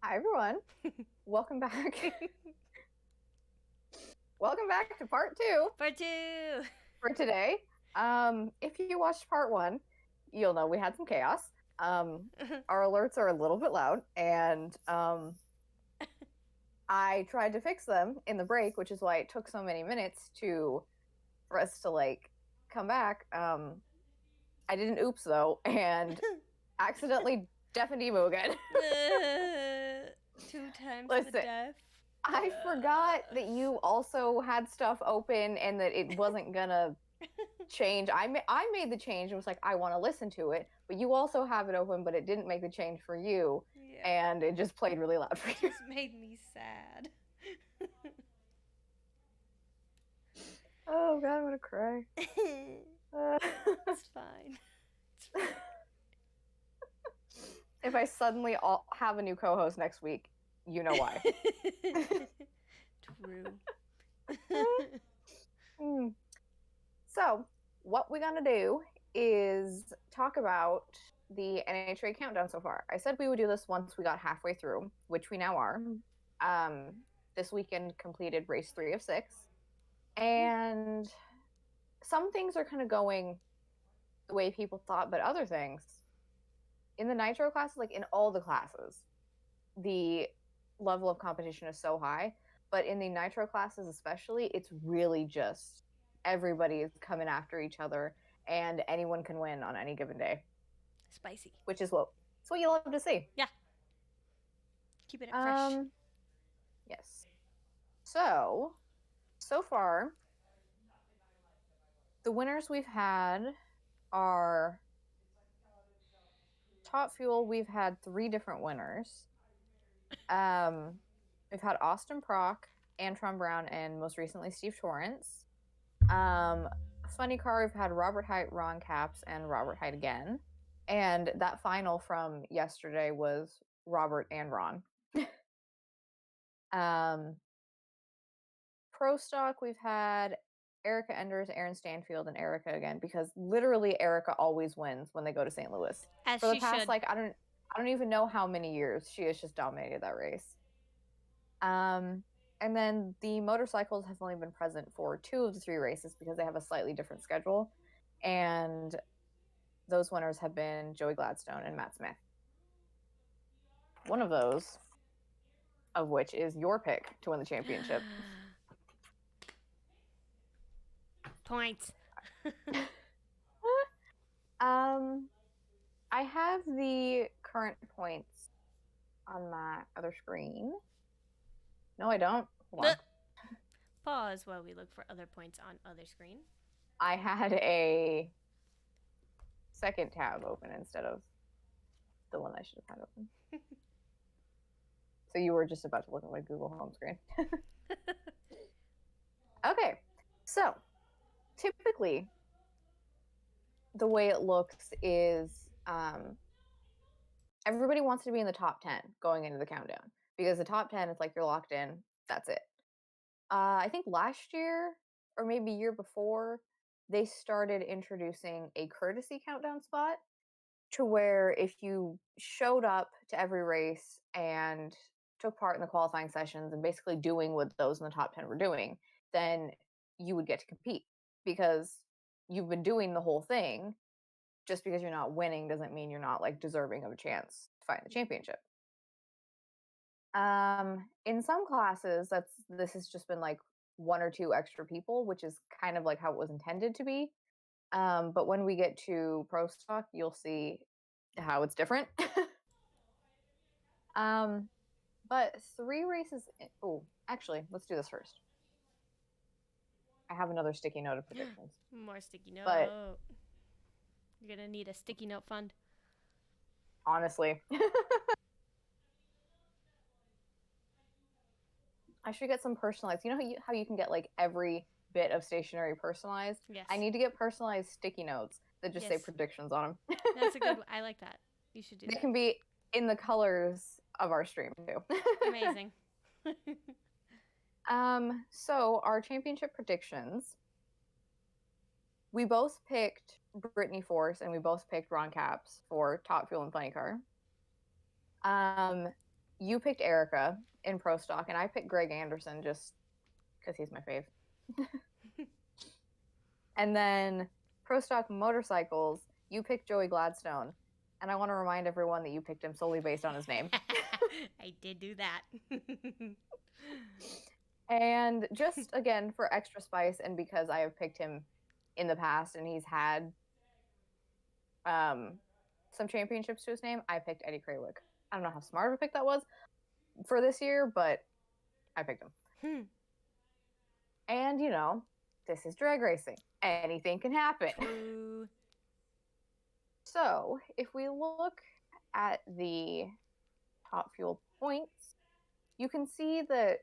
Hi everyone. Welcome back. Welcome back to part 2 Part 2 for today. If you watched part 1, you'll know we had some chaos. Our alerts are a little bit loud, and I tried to fix them in the break, which is why it took so many minutes for us to come back. I did an oops though, and accidentally deafened Emo again. 2 times the Listen, death. I forgot that you also had stuff open and that it wasn't gonna change. I made the change and was like, I want to listen to it, but you also have it open, but it didn't make the change for you, Yeah. and it just played really loud for It you. just made me sad. Oh God, I'm gonna cry. It's fine. It's fine. If I suddenly have a new co-host next week, you know why. True. So, what we're gonna do is talk about the NHRA Countdown so far. I said we would do this once we got halfway through, which we now are. This weekend completed race 3 of 6, and some things are kind of going the way people thought, but other things in the nitro classes, like in all the classes, the level of competition is so high, but in the nitro classes especially, it's really just everybody is coming after each other, and anyone can win on any given day. Spicy. Which is what you love to see. Yeah. Keeping it fresh. Yes. So far, the winners we've had are Top Fuel. We've had 3 different winners. We've had Austin Prock, Antron Brown, and most recently Steve Torrance. Funny Car, we've had Robert Height, Ron Capps, and Robert Height again. And that final from yesterday was Robert and Ron. Pro Stock, we've had Erica Enders, Aaron Stanfield, and Erica again, because literally Erica always wins when they go to St. Louis. As For the she past, should. I don't even know how many years she has just dominated that race. And then the motorcycles have only been present for 2 of the 3 races because they have a slightly different schedule. And those winners have been Joey Gladstone and Matt Smith. One of those, of which is your pick to win the championship. Points. I have the current points on my other screen. No, I don't. Hold on. Pause while we look for other points on other screen. I had a second tab open instead of the one I should have had open. So you were just about to look at my Google home screen. Okay, so typically the way it looks is everybody wants to be in the top 10 going into the countdown, because the top 10 is like you're locked in, that's it. I think last year or maybe year before, they started introducing a courtesy countdown spot, to where if you showed up to every race and took part in the qualifying sessions and basically doing what those in the top 10 were doing, then you would get to compete, because you've been doing the whole thing. Just because you're not winning doesn't mean you're not deserving of a chance to fight in the championship. In some classes, this has just been 1 or 2 extra people, which is kind of like how it was intended to be. But when we get to Pro Stock, you'll see how it's different. But 3 races. Oh, actually, let's do this first. I have another sticky note of predictions. More sticky note. But you're gonna need a sticky note fund. Honestly. I should get some personalized. You know how you can get every bit of stationery personalized? Yes. I need to get personalized sticky notes that just say predictions on them. That's a good one. I like that. You should do that. They can be in the colors of our stream too. Amazing. So our championship predictions. We both picked Brittany Force and we both picked Ron Capps for Top Fuel and Funny Car. you picked Erica in Pro Stock, and I picked Greg Anderson just because he's my fave. And then Pro Stock Motorcycles, you picked Joey Gladstone. And I want to remind everyone that you picked him solely based on his name. I did do that. And just, again, for extra spice, and because I have picked him in the past and he's had some championships to his name, I picked Eddie Krawick. I don't know how smart of a pick that was for this year, but I picked him. And, you know, this is drag racing. Anything can happen. True. So, if we look at the Top Fuel points, you can see that,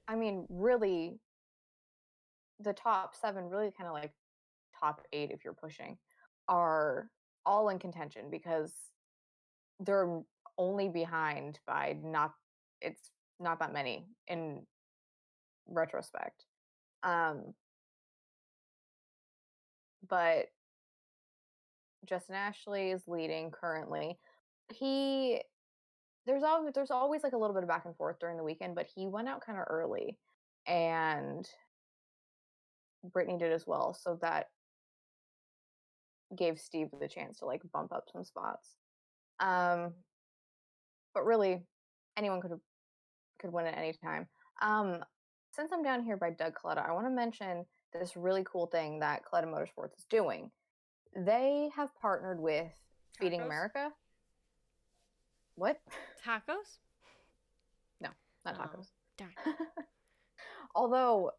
I mean, really, the top 7, really kind of like top 8 if you're pushing, are all in contention because they're only behind by it's not that many in retrospect. But Justin Ashley is leading currently. There's always like a little bit of back and forth during the weekend, but he went out kind of early, and Brittany did as well, so that gave Steve the chance to like bump up some spots. But really, anyone could win at any time. Since I'm down here by Doug Coletta, I want to mention this really cool thing that Coletta Motorsports is doing. They have partnered with Feeding Tacos? America. What? Tacos? No, not tacos. Darn. Although,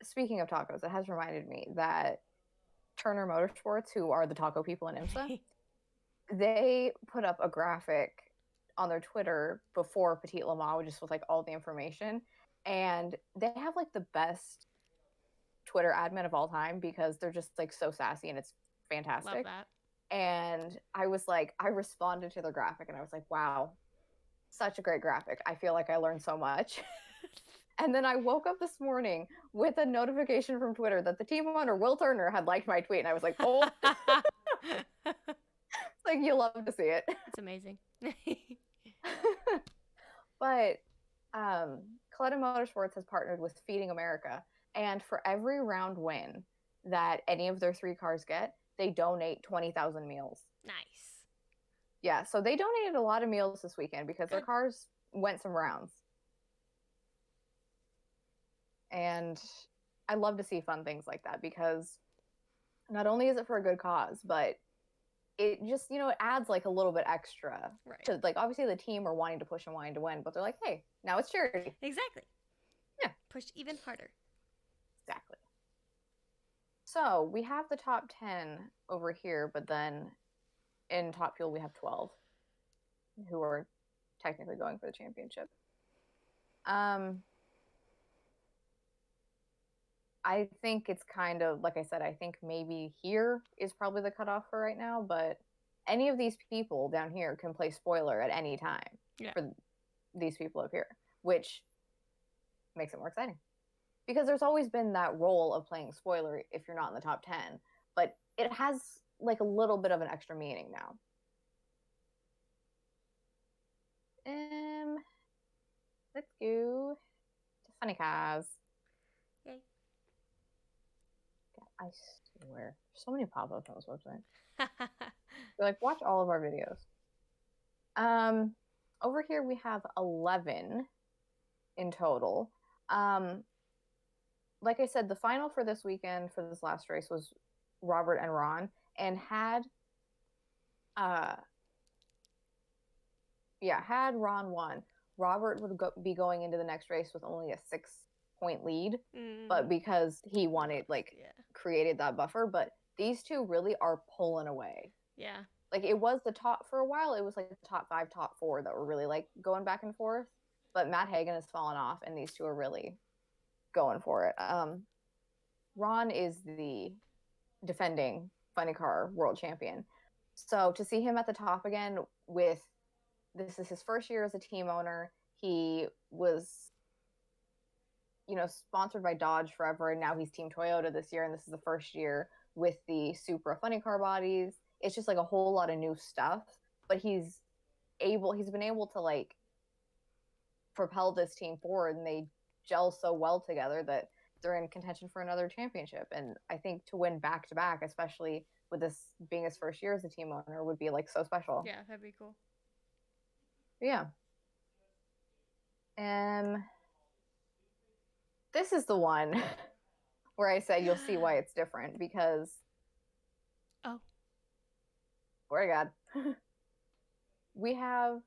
speaking of tacos, it has reminded me that Turner Motorsports, who are the taco people in IMSA, they put up a graphic on their Twitter before Petit Le Mans, just with like all the information. And they have like the best Twitter admin of all time because they're just like so sassy and it's fantastic. Love that. And I responded to the graphic and I was like, wow, such a great graphic. I feel like I learned so much. And then I woke up this morning with a notification from Twitter that the team owner, Will Turner, had liked my tweet. And I was like, oh, like, you love to see it. It's amazing. But Coletta Motorsports has partnered with Feeding America. And for every round win that any of their 3 cars get, they donate 20,000 meals. Nice. Yeah, so they donated a lot of meals this weekend because their cars went some rounds. And I love to see fun things like that because not only is it for a good cause, but it just, it adds like a little bit extra to, like, obviously the team are wanting to push and wanting to win, but they're like, hey, now it's charity. Exactly. Yeah. Push even harder. Exactly. So we have the top 10 over here, but then in Top Fuel we have 12 who are technically going for the championship. I think it's kind of, like I said, I think maybe here is probably the cutoff for right now, but any of these people down here can play spoiler at any time for these people up here, which makes it more exciting. Because there's always been that role of playing spoiler if you're not in the top 10, but it has like a little bit of an extra meaning now. Let's go to Funny Cars. Yay. God, I swear, there's so many pop-ups on this website. You're like, watch all of our videos. Over here we have 11 in total. Like I said, the final for this weekend for this last race was Robert and Ron, and had Ron won, Robert would be going into the next race with only a 6-point lead, but because he wanted, created that buffer, but these two really are pulling away. Yeah. Like, it was the top, for a while, it was like the top 5, top 4 that were really like going back and forth, but Matt Hagan has fallen off, and these two are really going for it. Ron is the defending Funny Car world champion. So to see him at the top again this is his first year as a team owner. He was, sponsored by Dodge forever, and now he's Team Toyota this year, and this is the first year with the Supra Funny Car bodies. It's just like a whole lot of new stuff, but he's been able to like propelled this team forward, and they gel so well together that they're in contention for another championship. And I think to win back to back, especially with this being his first year as a team owner, would be like so special. Yeah, that'd be cool. But yeah. This is the one where I said you'll see why it's different, because swear to God. We have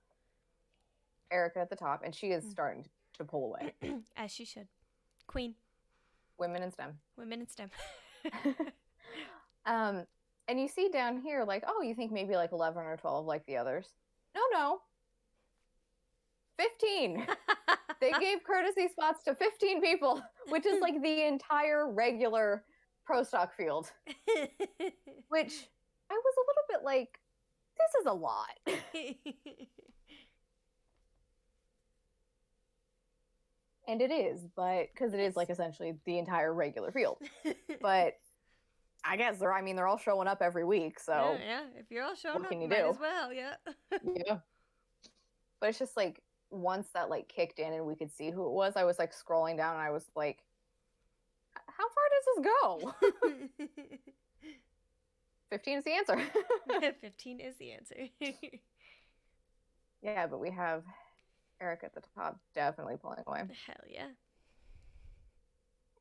Erica at the top, and she is starting to pull away. As she should. Queen. Women in STEM. Women in STEM. And you see down here, like, oh, you think maybe like 11 or 12 like the others. No. 15. They gave courtesy spots to 15 people, which is like the entire regular pro stock field. Which I was a little bit like, this is a lot. And it is, but because it is like essentially the entire regular field. But I guess they're all showing up every week, so yeah. If you're all showing what up, can you might do? as well, yeah. Yeah. But it's just like once that like kicked in and we could see who it was, I was like scrolling down and I was like, how far does this go? 15 is the answer. 15 is the answer. Yeah, but we have Eric at the top, definitely pulling away. Hell yeah.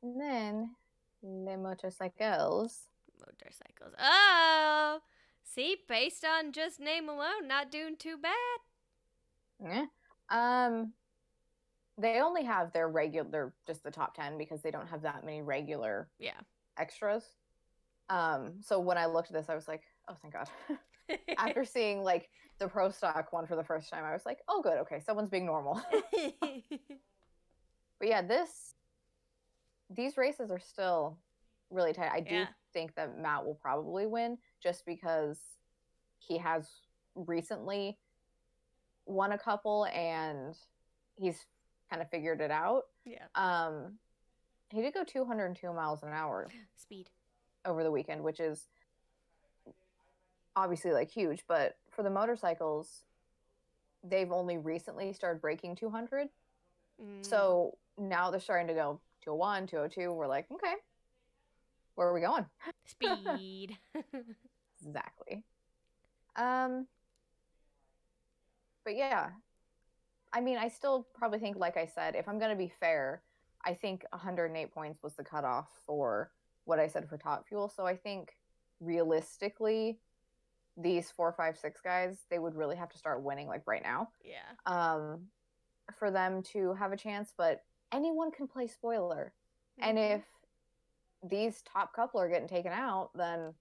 And then the motorcycles. Oh! See, based on just name alone, not doing too bad. Yeah. They only have their regular, just the top 10, because they don't have that many regular extras. So when I looked at this, I was like, oh, thank God. After seeing like the pro stock one for the first time, I was like, oh, good. Okay. Someone's being normal. But yeah, these races are still really tight. I do think that Matt will probably win just because he has recently won a couple and he's kind of figured it out. Yeah. He did go 202 miles an hour speed over the weekend, which is obviously like huge, but for the motorcycles, they've only recently started breaking 200. So now they're starting to go 201, 202. We're like, okay, where are we going? Speed. Exactly. But yeah, I mean, I still probably think, like I said, if I'm going to be fair, I think 108 points was the cutoff for what I said for Top Fuel. So I think realistically, these 4, 5, 6 guys, they would really have to start winning like right now. Yeah. For them to have a chance, but anyone can play spoiler. And if these top couple are getting taken out, then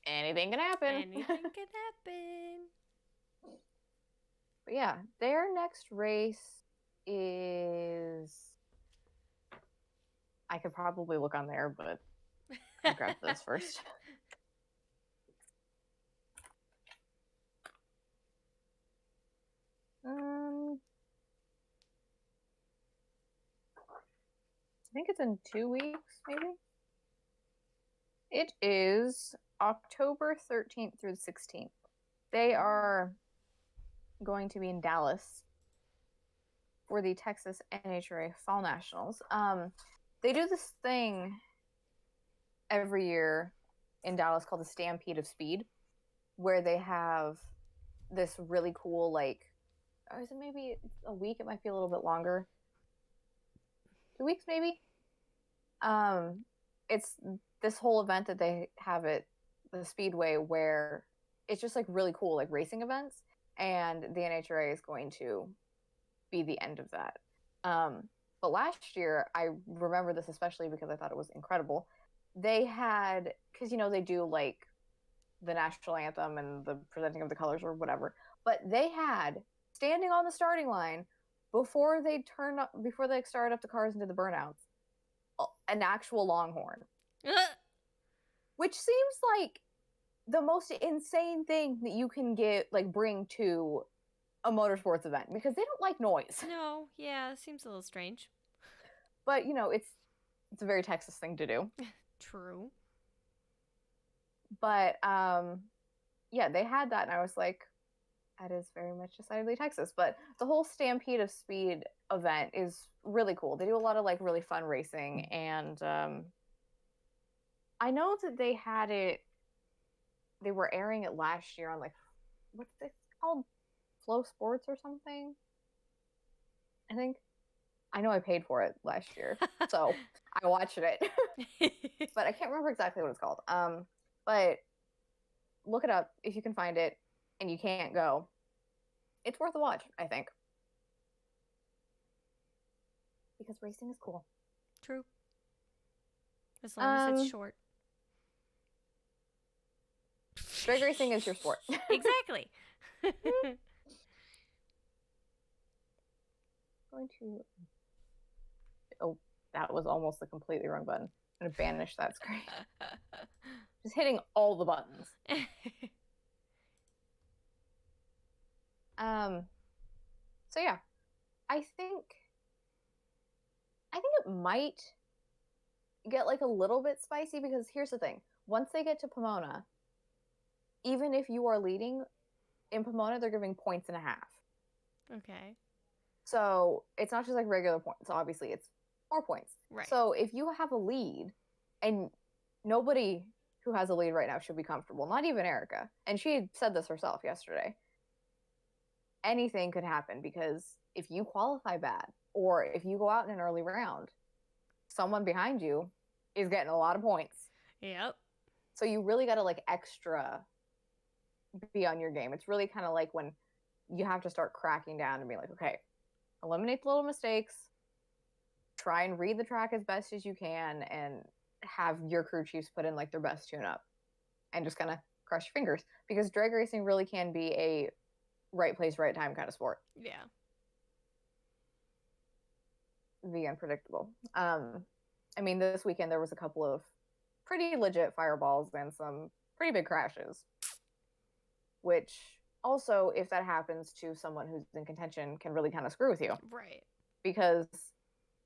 anything can happen. Anything can happen. But yeah, their next race is, I could probably look on there, but I'll grab this first. I think it's in 2 weeks, maybe. It is October 13th through the 16th. They are going to be in Dallas for the Texas NHRA Fall Nationals. They do this thing every year in Dallas called the Stampede of Speed, where they have this really cool, like, or is it maybe a week? It might be a little bit longer. 2 weeks, maybe? It's this whole event that they have at the Speedway where it's just like really cool, like racing events, and the NHRA is going to be the end of that. But last year, I remember this especially because I thought it was incredible. They had, because they do like the national anthem and the presenting of the colors or whatever, but they had standing on the starting line before they started up the cars into the burnouts, an actual longhorn. Which seems like the most insane thing that you can bring to a motorsports event, because they don't like noise. No, yeah, it seems a little strange. But, it's a very Texas thing to do. True. But, yeah, they had that, and I was like, That is very much decidedly Texas. But the whole Stampede of Speed event is really cool. They do a lot of like really fun racing, and I know that they had it. They were airing it last year on like what's it called, Flow Sports or something. I think. I know I paid for it last year, so I watched it, but I can't remember exactly what it's called. But look it up if you can find it, and you can't go. It's worth a watch, I think, because racing is cool. True. As long as it's short. Drag racing is your sport. Exactly. Going to. Oh, that was almost the completely wrong button. I'm going to banish that screen. Just hitting all the buttons. So yeah, I think it might get like a little bit spicy, because here's the thing. Once they get to Pomona, even if you are leading in Pomona, they're giving 1.5 points. Okay. So it's not just like regular points. Obviously, it's more points. Right. So if you have a lead, and nobody who has a lead right now should be comfortable, not even Erica. And she said this herself yesterday. Anything could happen, because if you qualify bad, or if you go out in an early round, someone behind you is getting a lot of points. Yep. So you really got to like extra be on your game. It's really kind of like when you have to start cracking down and be like, okay, eliminate the little mistakes, try and read the track as best as you can, and have your crew chiefs put in like their best tune up, and just kind of cross your fingers, because drag racing really can be a right place, right time kind of sport. Yeah. The unpredictable. I mean, this weekend there was a couple of pretty legit fireballs and some pretty big crashes, which also, if that happens to someone who's in contention, can really kind of screw with you. Right. Because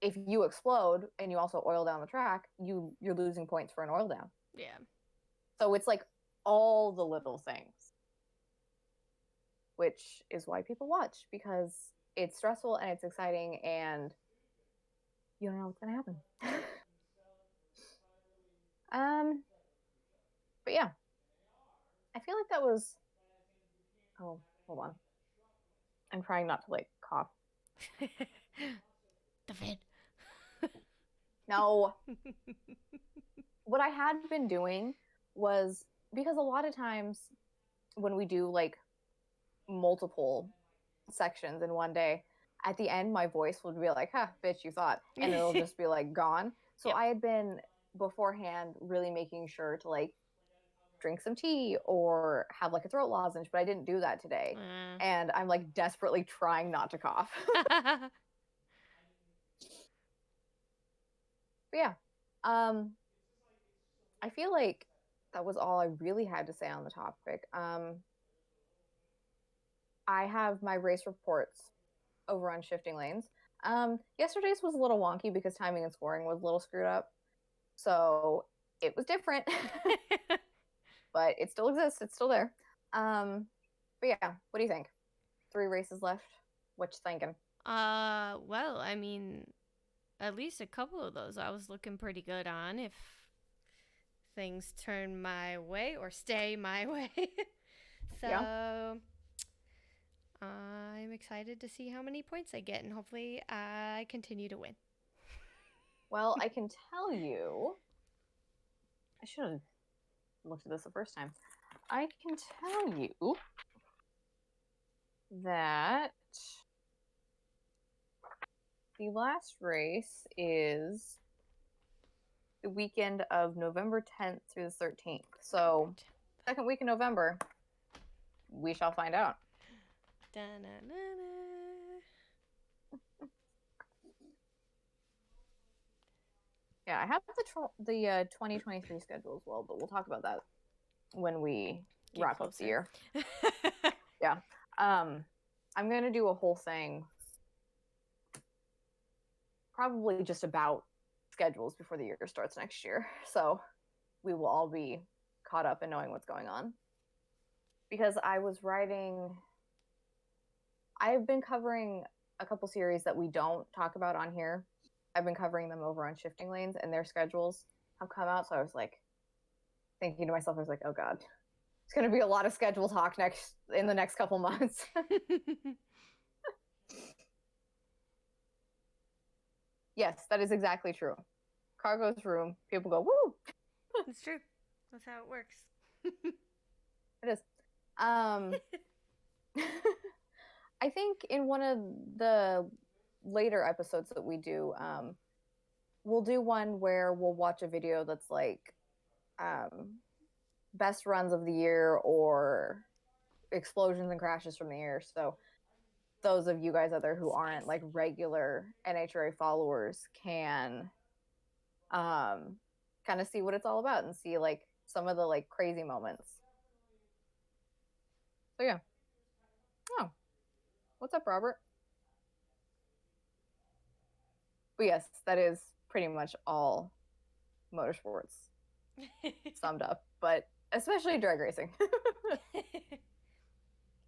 if you explode and you also oil down the track, you're losing points for an oil down. Yeah. So it's like all the little things, which is why people watch, because it's stressful and it's exciting, and you don't know what's gonna happen. But yeah, I feel like that was. Oh, hold on. I'm trying not to like cough. The vent. No. What I had been doing was, because a lot of times when we do like multiple sections in one day, at the end my voice would be like, huh, bitch, you thought, and it'll just be like gone. So yep. I had been beforehand really making sure to like drink some tea or have like a throat lozenge, but I didn't do that today. And I'm like desperately trying not to cough. But yeah, I feel like that was all I really had to say on the topic. I have my race reports over on Shifting Lanes. Yesterday's was a little wonky because timing and scoring was a little screwed up. So it was different. But it still exists. It's still there. But yeah, what do you think? 3 races left. What you thinking? Well, I mean, at least a couple of those I was looking pretty good on, if things turn my way or stay my way. So yeah. I'm excited to see how many points I get, and hopefully I continue to win. Well, I can tell you, I should have looked at this the first time. I can tell you that the last race is the weekend of November 10th through the 13th. So, second week in November, we shall find out. Yeah, I have the 2023 schedule as well, but we'll talk about that when we wrap up the year. Yeah. I'm going to do a whole thing probably just about schedules before the year starts next year. So we will all be caught up in knowing what's going on. Because I was writing I've been covering a couple series that we don't talk about on here. I've been covering them over on Shifting Lanes, and their schedules have come out. So I was like thinking to myself, I was like, oh God, it's going to be a lot of schedule talk in the next couple months. Yes, that is exactly true. Car goes room, people go, woo! It's true. That's how it works. It is. I think in one of the later episodes that we do, we'll do one where we'll watch a video that's like best runs of the year or explosions and crashes from the year. So those of you guys out there who aren't like regular NHRA followers can kind of see what it's all about and see like some of the like crazy moments. So yeah. Oh, what's up, Robert? But yes, that is pretty much all motorsports summed up, but especially drag racing.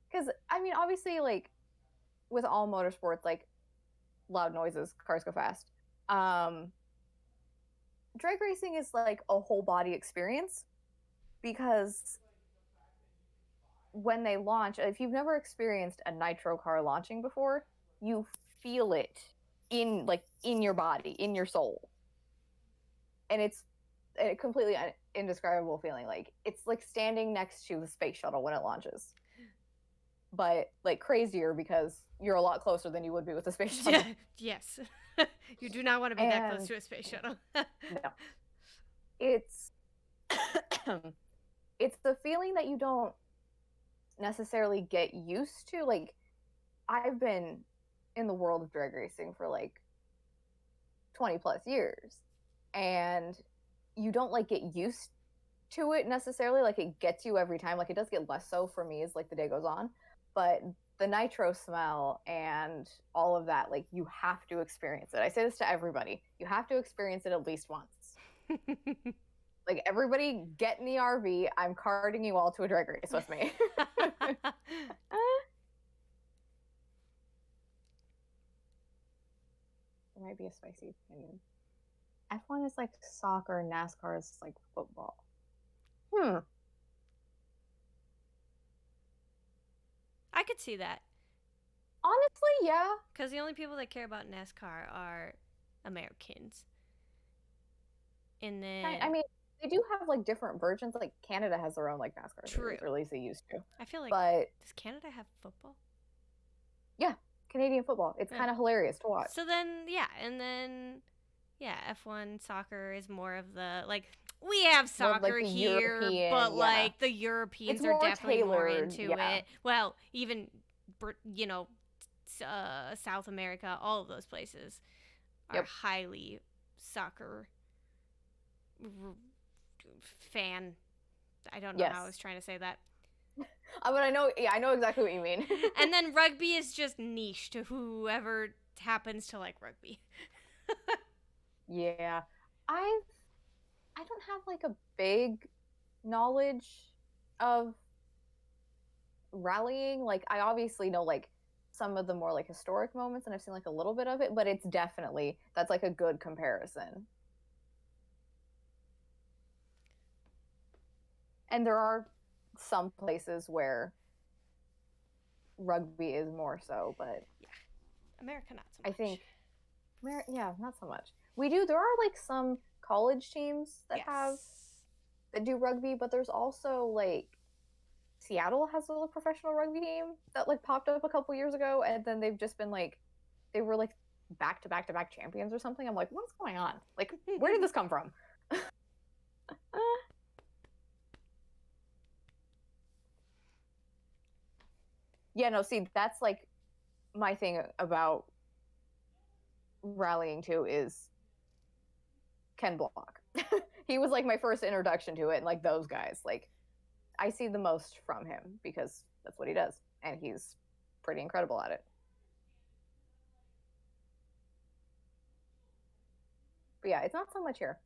Because I mean, obviously, like with all motorsports, like loud noises, cars go fast. Drag racing is like a whole body experience because when they launch, if you've never experienced a nitro car launching before, you feel it in your body, in your soul, and it's a completely indescribable feeling. Like it's like standing next to the space shuttle when it launches, but like crazier because you're a lot closer than you would be with a space shuttle. Yes. You do not want to be that close to a space shuttle. No. It's it's the feeling that you don't necessarily get used to. Like I've been in the world of drag racing for like 20 plus years, and you don't like get used to it necessarily. Like it gets you every time. Like it does get less so for me as like the day goes on, but the nitro smell and all of that, like you have to experience it. I say this to everybody. You have to experience it at least once. Like everybody get in the RV. I'm carting you all to a drag race with me. It might be a spicy opinion. F1 is like soccer, NASCAR is like football. I could see that. Honestly, yeah. Because the only people that care about NASCAR are Americans. And then I mean, they do have like different versions. Like Canada has their own like NASCAR series, or at least they used to. I feel like, but does Canada have football? Yeah, Canadian football. It's kind of hilarious to watch. So then, yeah, and then F1 soccer is more of the like we have soccer like here, but like the Europeans are definitely more into it. Well, even South America, all of those places are highly soccer fan. I don't know how I was trying to say that. But I know exactly what you mean. And then rugby is just niche to whoever happens to like rugby. Yeah. I don't have like a big knowledge of rallying. Like I obviously know like some of the more like historic moments, and I've seen like a little bit of it, but it's definitely, that's like a good comparison. And there are some places where rugby is more so, but America not so much. I think not so much. There are like some college teams that do rugby, but there's also like Seattle has a professional rugby team that like popped up a couple years ago, and then they've just been like, they were like back to back champions or something. I'm like, what's going on? Like, where did this come from? Yeah, no, see, that's like my thing about rallying too is Ken Block. He was like my first introduction to it, and like those guys, like I see the most from him because that's what he does, and he's pretty incredible at it. But yeah, it's not so much here.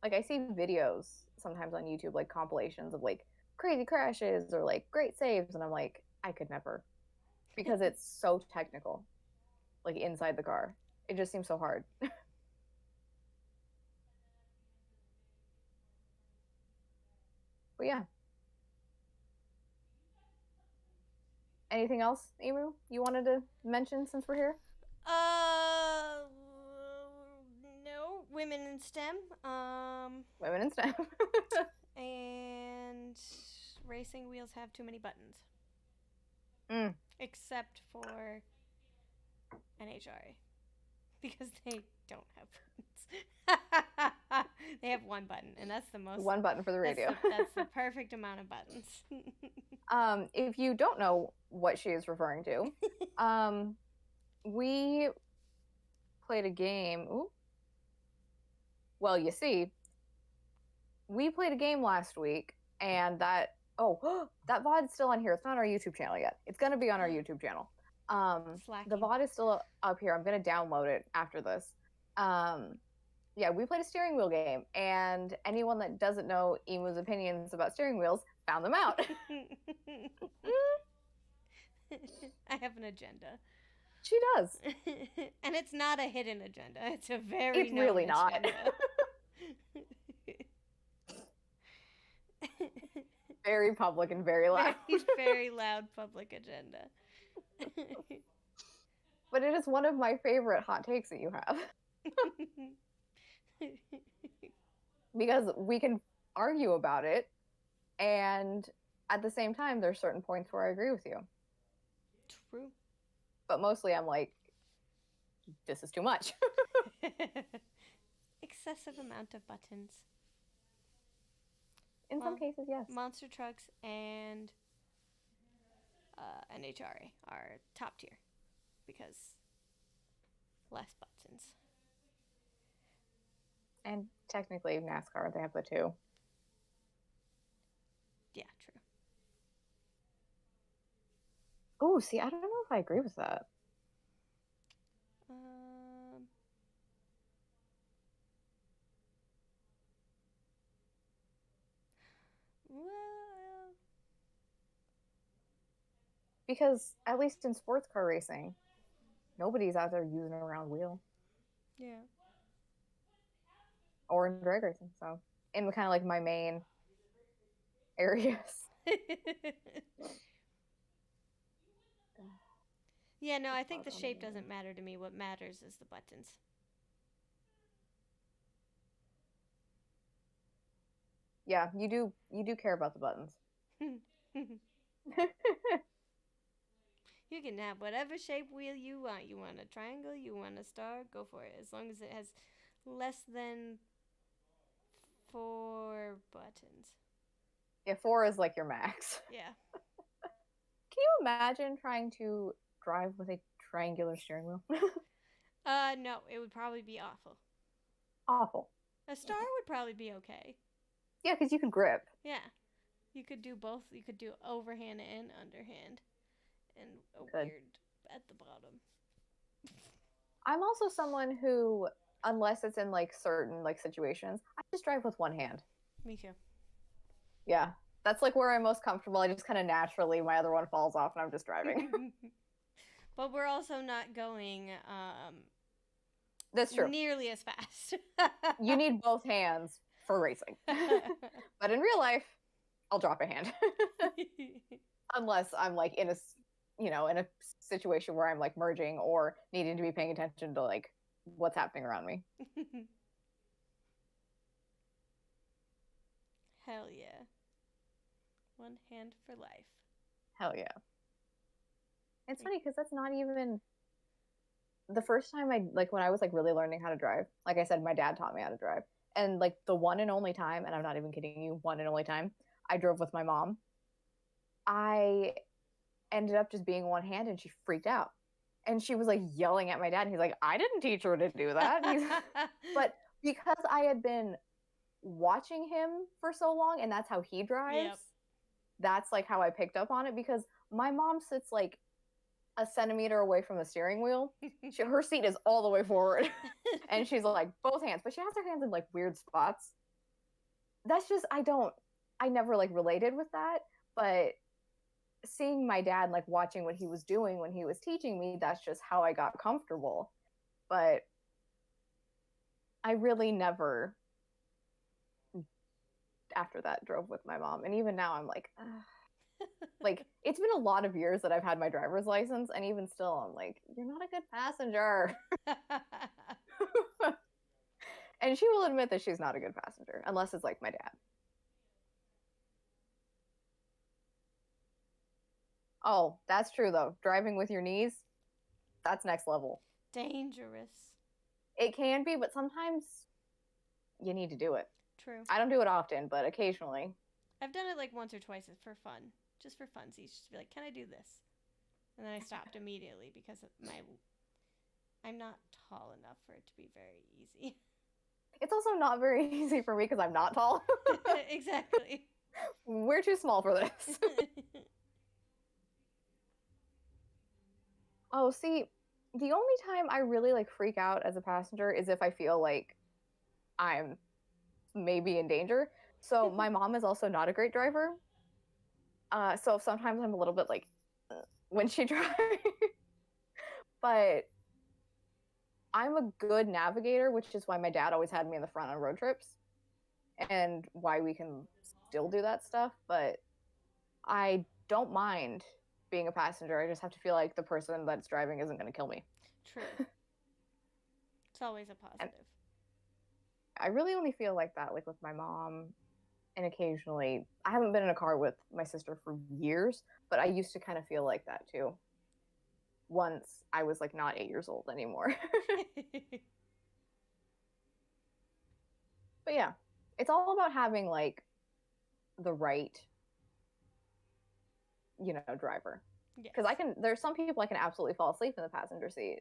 Like I see videos sometimes on YouTube, like compilations of like crazy crashes or like great saves, and I'm like, I could never. because it's so technical, like inside the car. It just seems so hard. But yeah. Anything else, Emu, you wanted to mention since we're here? Uh, no, women in STEM. Women in STEM. And racing wheels have too many buttons. Mm. Except for NHRA. Because they don't have buttons. They have one button, and that's the most. One button for the radio. That's the perfect amount of buttons. If you don't know what she is referring to, we played a game. Ooh. Well, you see, we played a game last week, and that that VOD's still on here. It's not on our YouTube channel yet. It's gonna be on our YouTube channel. The VOD is still up here. I'm gonna download it after this. Yeah, we played a steering wheel game, and anyone that doesn't know Emu's opinions about steering wheels found them out. I have an agenda. She does. And it's not a hidden agenda. It's a very It's really not. Very public and very loud. Very loud public agenda. But it is one of my favorite hot takes that you have. Because we can argue about it, and at the same time, there's certain points where I agree with you. True. But mostly I'm like, this is too much. Excessive amount of buttons. In some cases, yes. Monster trucks and NHRA are top tier because less buttons. And technically, NASCAR, they have the two. Yeah, true. Oh, see, I don't know if I agree with that. Well, because at least in sports car racing, nobody's out there using a round wheel. Yeah. Or in drag racing, so in kind of like my main areas. Yeah, no, I think the shape doesn't matter to me. What matters is the buttons. Yeah, you do care about the buttons. You can have whatever shape wheel you want. You want a triangle, you want a star, go for it. As long as it has less than 4 buttons. Yeah, 4 is like your max. Yeah. Can you imagine trying to drive with a triangular steering wheel? No, it would probably be awful. Awful. A star would probably be okay. Yeah, because you can grip. Yeah. You could do both. You could do overhand and underhand. And weird at the bottom. I'm also someone who, unless it's in like certain like situations, I just drive with one hand. Me too. Yeah. That's like where I'm most comfortable. I just kind of naturally, my other one falls off and I'm just driving. But we're also not going that's true. Nearly as fast. You need both hands for racing. But in real life, I'll drop a hand. Unless I'm like in a situation where I'm like merging or needing to be paying attention to like what's happening around me. Hell yeah. One hand for life. Hell yeah. It's funny because that's not even the first time when I was like really learning how to drive. Like I said, my dad taught me how to drive. And like the one and only time, and I'm not even kidding you, one and only time I drove with my mom, I ended up just being one hand and she freaked out. And she was like yelling at my dad. And he's like, I didn't teach her to do that. But because I had been watching him for so long and that's how he drives, that's like how I picked up on it, because my mom sits like a centimeter away from the steering wheel. Her seat is all the way forward. And she's like both hands, but she has her hands in like weird spots. That's just, I never like related with that, but seeing my dad, like watching what he was doing when he was teaching me, that's just how I got comfortable. But I really never, after that, drove with my mom. And even now, I'm like, ugh. Like, it's been a lot of years that I've had my driver's license, and even still, I'm like, you're not a good passenger. And she will admit that she's not a good passenger, unless it's like my dad. Oh, that's true though. Driving with your knees, that's next level. Dangerous. It can be, but sometimes you need to do it. True. I don't do it often, but occasionally. I've done it like once or twice for fun, just for funsies, just to be like, "Can I do this?" And then I stopped immediately because I'm not tall enough for it to be very easy. It's also not very easy for me because I'm not tall. Exactly. We're too small for this. Oh, see, the only time I really like freak out as a passenger is if I feel like I'm maybe in danger. So my mom is also not a great driver. So sometimes I'm a little bit like when she drives. But I'm a good navigator, which is why my dad always had me in the front on road trips and why we can still do that stuff. But I don't mind being a passenger. I just have to feel like the person that's driving isn't going to kill me. True. It's always a positive. And I really only feel like that, like with my mom, and occasionally. I haven't been in a car with my sister for years, but I used to kind of feel like that too. Once I was like not 8 years old anymore. But yeah, it's all about having like the right, driver. Because Yes. there's some people I can absolutely fall asleep in the passenger seat.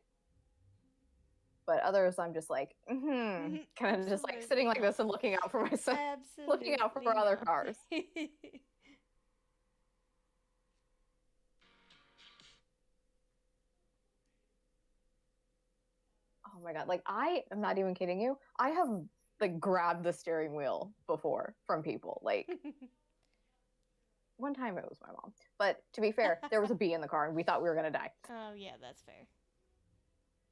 But others I'm just like, kind of just like sitting like this and looking out for myself, Absolutely looking out for other not. cars. Oh my God. Like I am not even kidding you. I have like grabbed the steering wheel before from people. Like one time it was my mom. But to be fair, there was a bee in the car and we thought we were gonna die. Oh yeah, that's fair.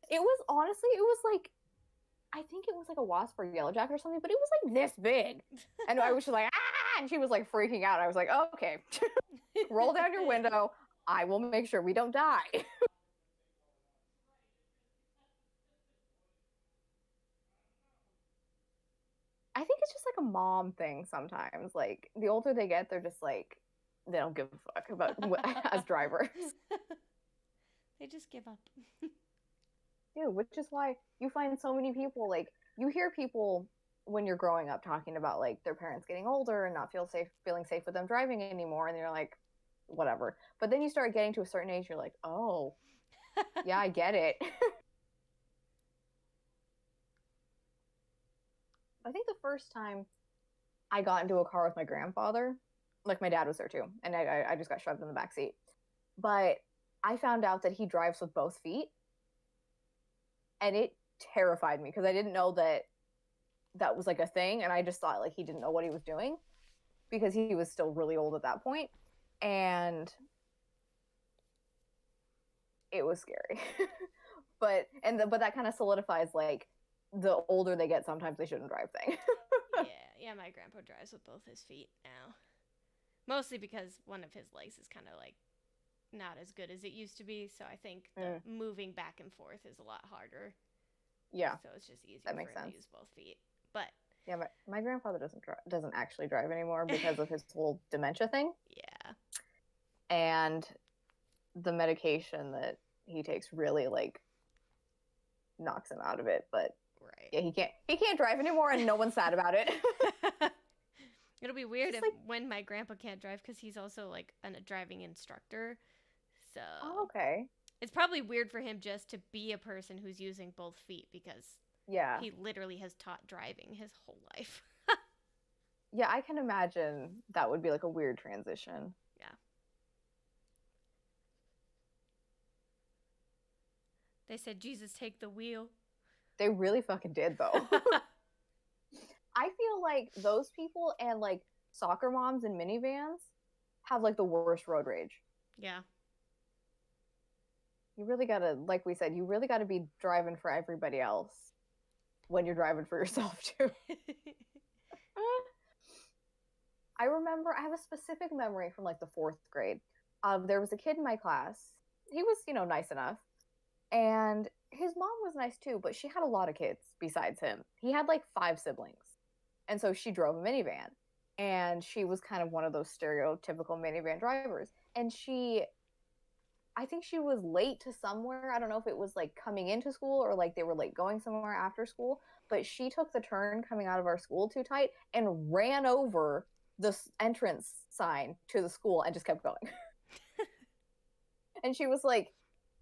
It was honestly, it was like I think it was like a wasp or yellow jacket or something, but it was like this big. And I was just like, ah, and she was like freaking out. I was like, oh, okay, roll down your window. I will make sure we don't die. I think it's just like a mom thing sometimes. Like the older they get, they're just like, they don't give a fuck about as drivers. They just give up. Yeah, which is why you find so many people like you hear people when you're growing up talking about like their parents getting older and not feeling safe with them driving anymore, and you're like, whatever. But then you start getting to a certain age, you're like, oh, yeah, I get it. I think the first time I got into a car with my grandfather, like my dad was there too, and I just got shoved in the back seat. But I found out that he drives with both feet, and it terrified me because I didn't know that was like a thing, and I just thought like he didn't know what he was doing because he was still really old at that point, and it was scary. But that kind of solidifies like the older they get, sometimes they shouldn't drive thing. Yeah, my grandpa drives with both his feet now. Mostly because one of his legs is kind of like not as good as it used to be, so I think the moving back and forth is a lot harder. Yeah, so it's just easier that for makes him sense. to use both feet. But yeah, my grandfather doesn't actually drive anymore because of his whole dementia thing. Yeah. And the medication that he takes really like knocks him out of it. But right. Yeah, he can't drive anymore, and no one's sad about it. It'll be weird when my grandpa can't drive because he's also like a driving instructor. So okay. It's probably weird for him just to be a person who's using both feet because he literally has taught driving his whole life. Yeah, I can imagine that would be like a weird transition. Yeah. They said, Jesus, take the wheel. They really fucking did, though. I feel like those people and like soccer moms in minivans have like the worst road rage. Yeah. You really gotta, like we said, you really gotta be driving for everybody else when you're driving for yourself too. I remember I have a specific memory from like the fourth grade. There was a kid in my class. He was, nice enough. And his mom was nice too, but she had a lot of kids besides him. He had like 5 siblings. And so she drove a minivan. And she was kind of one of those stereotypical minivan drivers. And I think she was late to somewhere. I don't know if it was like coming into school or like they were like going somewhere after school, but she took the turn coming out of our school too tight and ran over the entrance sign to the school and just kept going. And she was like,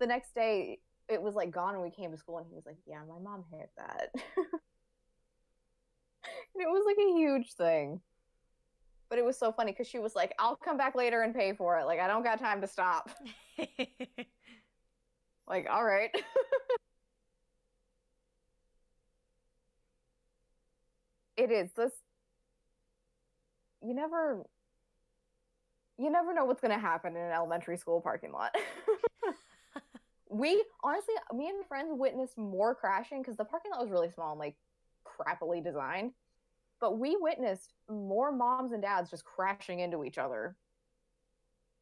the next day it was like gone and we came to school and he was like, yeah, my mom hit that. And it was like a huge thing. But it was so funny because she was like, I'll come back later and pay for it. Like, I don't got time to stop. Like, all right. It is this. You never know what's going to happen in an elementary school parking lot. We honestly, me and my friends witnessed more crashing because the parking lot was really small and like crappily designed. But we witnessed more moms and dads just crashing into each other,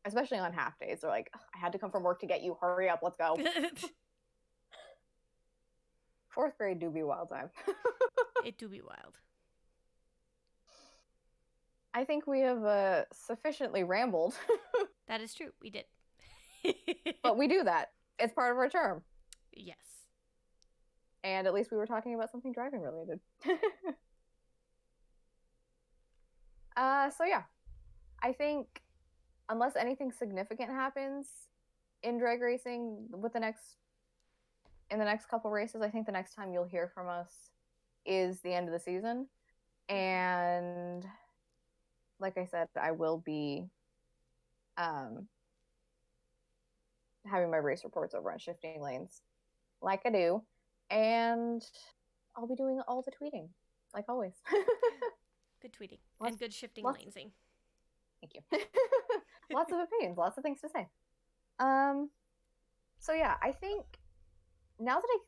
especially on half days. They're like, I had to come from work to get you. Hurry up, let's go. Fourth grade do be wild time. It do be wild. I think we have sufficiently rambled. That is true. We did. But we do that. It's part of our charm. Yes. And at least we were talking about something driving related. So yeah, I think unless anything significant happens in drag racing in the next couple races, I think the next time you'll hear from us is the end of the season. And like I said, I will be having my race reports over on Shifting Lanes like I do. And I'll be doing all the tweeting, like always. Good tweeting. And good shifting lanesing. Thank you. Lots of opinions, lots of things to say. So yeah, I think now that I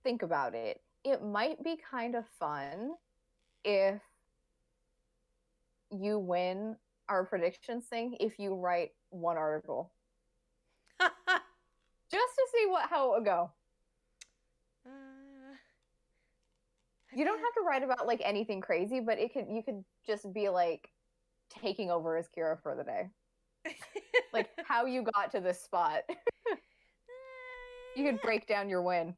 think about it, it might be kind of fun if you win our predictions thing if you write one article. Just to see how it would go. You don't have to write about like anything crazy, but you could just be like taking over as Kira for the day. Like how you got to this spot. You could break down your win.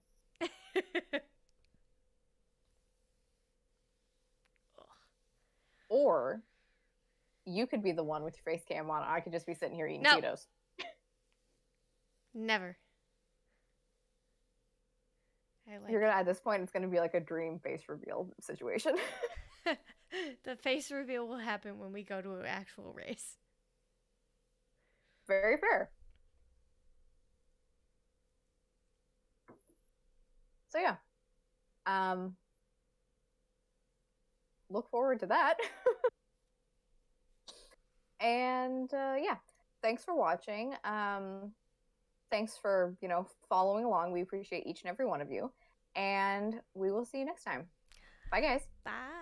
Or you could be the one with your face cam on. I could just be sitting here eating Cheetos. Never. You're gonna at this point it's gonna be like a dream face reveal situation. The face reveal will happen when we go to an actual race. Very fair. So yeah. Look forward to that. And yeah, thanks for watching. Thanks for, following along. We appreciate each and every one of you. And we will see you next time. Bye, guys. Bye.